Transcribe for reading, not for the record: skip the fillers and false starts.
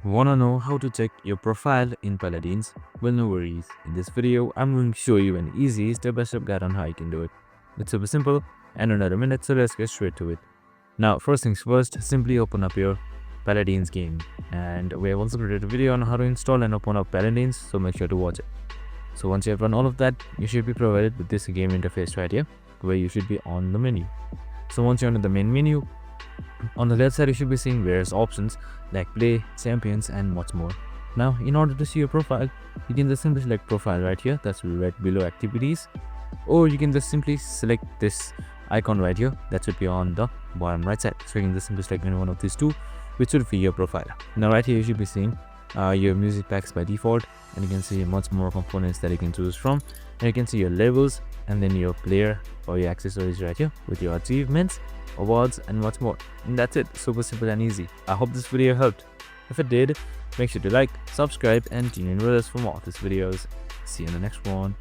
Wanna know how to check your profile in Paladins? Well, no worries. In this video, I'm going to show you an easy step-by-step guide on how you can do it. It's super simple and another minute, so let's get straight to it. Now, first things first, simply open up your Paladins game. And we have also created a video on how to install and open up Paladins, so make sure to watch it. So once you have done all of that, you should be provided with this game interface right here, where you should be on the menu. So once you're on the main menu, on the left side you should be seeing various options like play, champions and much more. Now in order to see your profile, you can just simply select profile right here, that's right below activities, or you can just simply select this icon right here that should be on the bottom right side. So you can just simply select any one of these two, which should be your profile. Now right here you should be seeing your music packs by default, and you can see much more components that you can choose from, and you can see your levels and then your player or your accessories right here with your achievements, awards and much more. And that's it, super simple and easy. I hope this video helped. If it did, make sure to like, subscribe and tune in with us for more of these videos. See you in the next one.